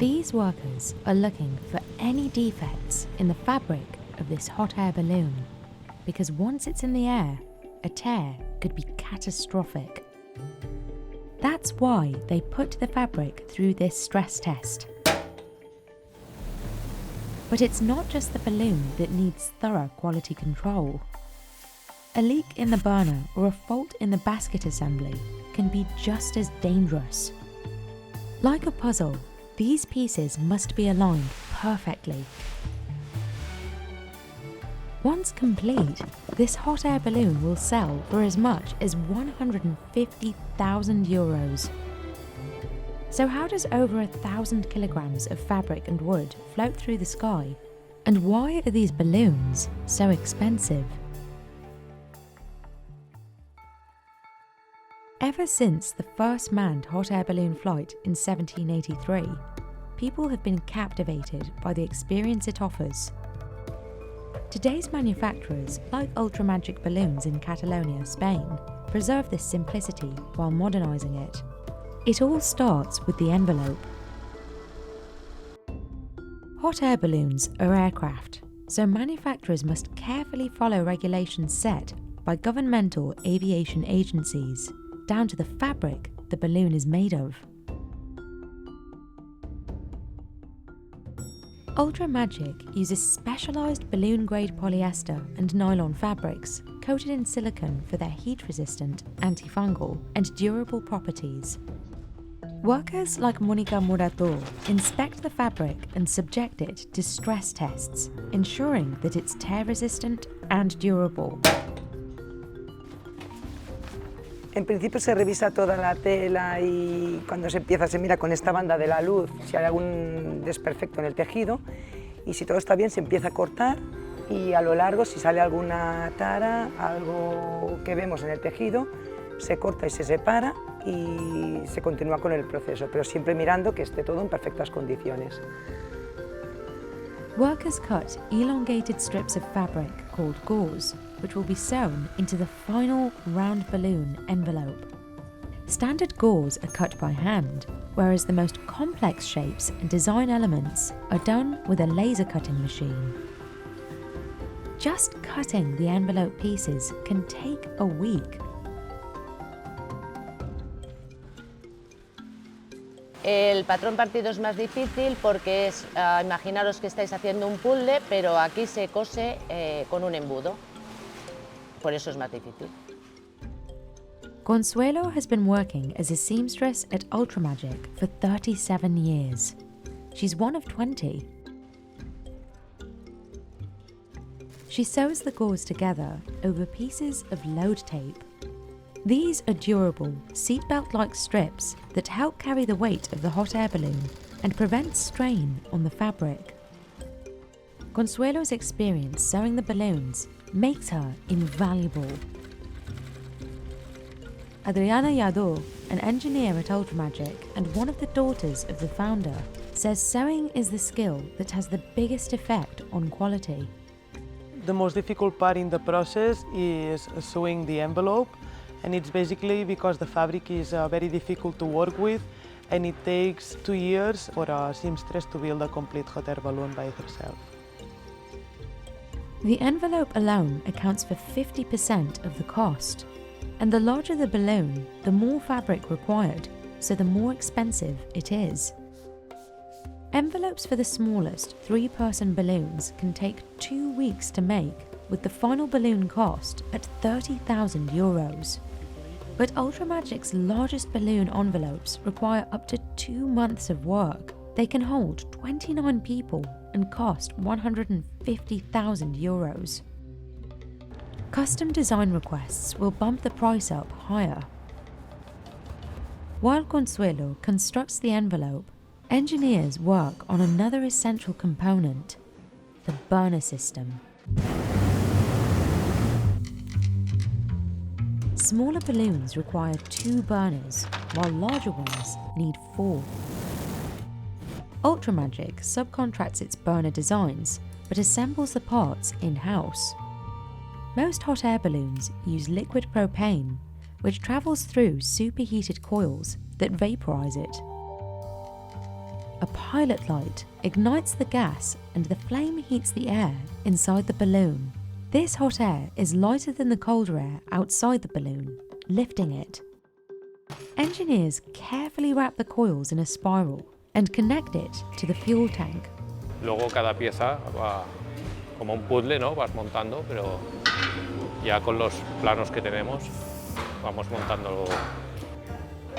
These workers are looking for any defects in the fabric of this hot air balloon, because once it's in the air, a tear could be catastrophic. That's why they put the fabric through this stress test. But it's not just the balloon that needs thorough quality control. A leak in the burner or a fault in the basket assembly can be just as dangerous. Like a puzzle, these pieces must be aligned perfectly. Once complete, this hot air balloon will sell for as much as €150,000. So how does over 1,000 kilograms of fabric and wood float through the sky? And why are these balloons so expensive? Ever since the first manned hot air balloon flight in 1783, people have been captivated by the experience it offers. Today's manufacturers, like Ultramagic Balloons in Catalonia, Spain, preserve this simplicity while modernising it. It all starts with the envelope. Hot air balloons are aircraft, so manufacturers must carefully follow regulations set by governmental aviation agencies, down to the fabric the balloon is made of. Ultramagic uses specialised balloon-grade polyester and nylon fabrics coated in silicone for their heat-resistant, antifungal and durable properties. Workers like Monica Morato inspect the fabric and subject it to stress tests, ensuring that it's tear-resistant and durable. En principio se revisa toda la tela y cuando se empieza se mira con esta banda de la luz si hay algún desperfecto en el tejido y si todo está bien se empieza a cortar y a lo largo si sale alguna tara, algo que vemos en el tejido, se corta y se separa y se continúa con el proceso, pero siempre mirando que esté todo en perfectas condiciones. Workers cut elongated strips of fabric called gauze, which will be sewn into the final round balloon envelope. Standard gauze are cut by hand, whereas the most complex shapes and design elements are done with a laser cutting machine. Just cutting the envelope pieces can take a week. El patrón partido es más difícil porque es, imaginaros que estáis haciendo un puzzle, pero aquí se cose con un embudo. Por eso es más difícil. Consuelo has been working as a seamstress at Ultramagic for 37 years. She's one of 20. She sews the gauze together over pieces of load tape. These are durable, seatbelt-like strips that help carry the weight of the hot air balloon and prevent strain on the fabric. Consuelo's experience sewing the balloons makes her invaluable. Adriana Yadó, an engineer at Ultramagic and one of the daughters of the founder, says sewing is the skill that has the biggest effect on quality. The most difficult part in the process is sewing the envelope, and it's basically because the fabric is very difficult to work with, and it takes 2 years for a seamstress to build a complete hot air balloon by herself. The envelope alone accounts for 50% of the cost, and the larger the balloon, the more fabric required, so the more expensive it is. Envelopes for the smallest 3-person balloons can take 2 weeks to make, with the final balloon cost at €30,000. But Ultramagic's largest balloon envelopes require up to 2 months of work. They can hold 29 people and cost €150,000. Custom design requests will bump the price up higher. While Consuelo constructs the envelope, engineers work on another essential component, the burner system. Smaller balloons require 2 burners, while larger ones need 4. Ultramagic subcontracts its burner designs, but assembles the parts in-house. Most hot air balloons use liquid propane, which travels through superheated coils that vaporize it. a pilot light ignites the gas and the flame heats the air inside the balloon. This hot air is lighter than the colder air outside the balloon, lifting it. Engineers carefully wrap the coils in a spiral and connect it to the fuel tank. Luego cada pieza va como un puzzle, ¿no? Vas montando, pero ya con los planos que tenemos vamos montando.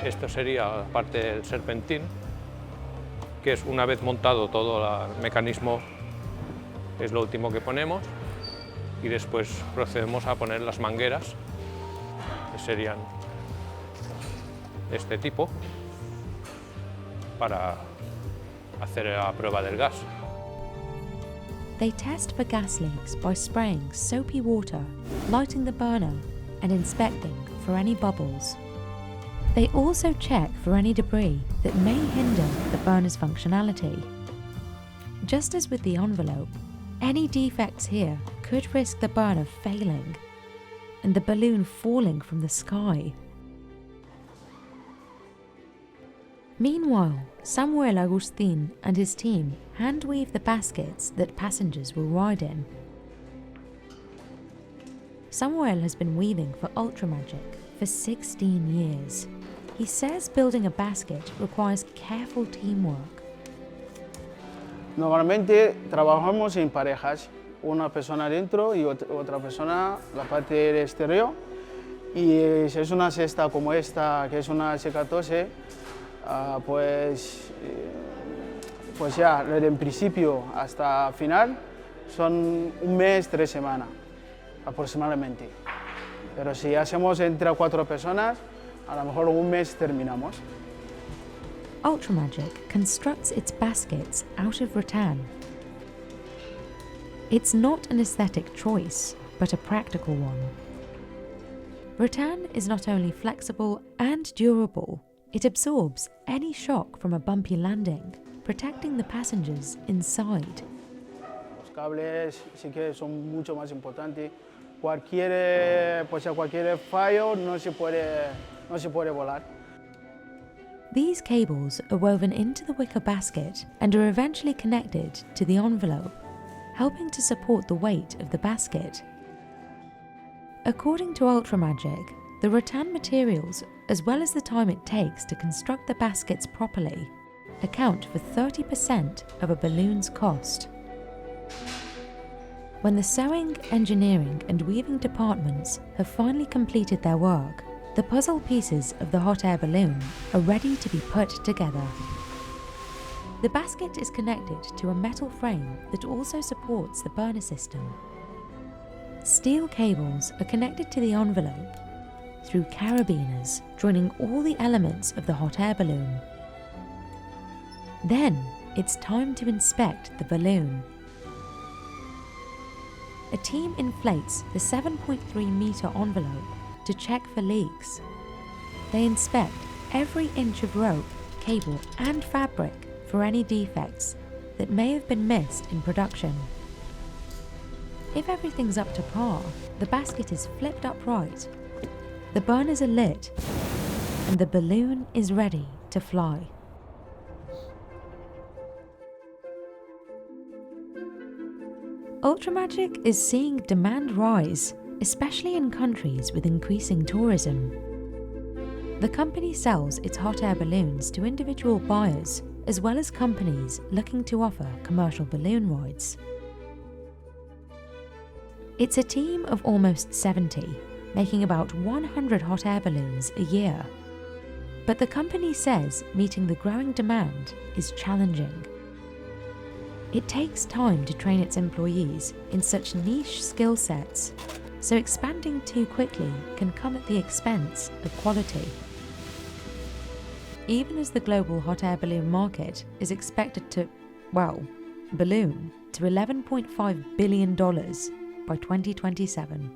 Esto sería parte del serpentín, que es una vez montado todo el mecanismo, es lo último que ponemos, y después procedemos a poner las mangueras, que serían de este tipo, para hacer la prueba del gas. They test for gas leaks by spraying soapy water, lighting the burner, and inspecting for any bubbles. They also check for any debris that may hinder the burner's functionality. Just as with the envelope, any defects here could risk the burner failing and the balloon falling from the sky. Meanwhile, Samuel Agustin and his team hand-weave the baskets that passengers will ride in. Samuel has been weaving for Ultramagic for 16 years. He says building a basket requires careful teamwork. Normalmente trabajamos en parejas, una persona dentro y otra persona la parte del exterior. Y si es una cesta como esta, que es una S14, pues ya desde el principio hasta final son un mes, 3 semanas aproximadamente. Pero si hacemos entre 4 personas, a lo mejor un mes terminamos. Ultramagic constructs its baskets out of rattan. It's not an aesthetic choice, but a practical one. Rattan is not only flexible and durable, it absorbs any shock from a bumpy landing, protecting the passengers inside. Los cables sí que son mucho más importantes. Cualquier fallo no se puede volar. These cables are woven into the wicker basket and are eventually connected to the envelope, helping to support the weight of the basket. According to Ultramagic, the rattan materials, as well as the time it takes to construct the baskets properly, account for 30% of a balloon's cost. When the sewing, engineering and weaving departments have finally completed their work, the puzzle pieces of the hot air balloon are ready to be put together. The basket is connected to a metal frame that also supports the burner system. Steel cables are connected to the envelope through carabiners, joining all the elements of the hot air balloon. Then it's time to inspect the balloon. A team inflates the 7.3-metre envelope to check for leaks. They inspect every inch of rope, cable and fabric for any defects that may have been missed in production. If everything's up to par, the basket is flipped upright, the burners are lit, and the balloon is ready to fly. Ultramagic is seeing demand rise, especially in countries with increasing tourism. The company sells its hot air balloons to individual buyers, as well as companies looking to offer commercial balloon rides. It's a team of almost 70, making about 100 hot air balloons a year. But the company says meeting the growing demand is challenging. It takes time to train its employees in such niche skill sets, so expanding too quickly can come at the expense of quality. Even as the global hot air balloon market is expected to, balloon to $11.5 billion by 2027.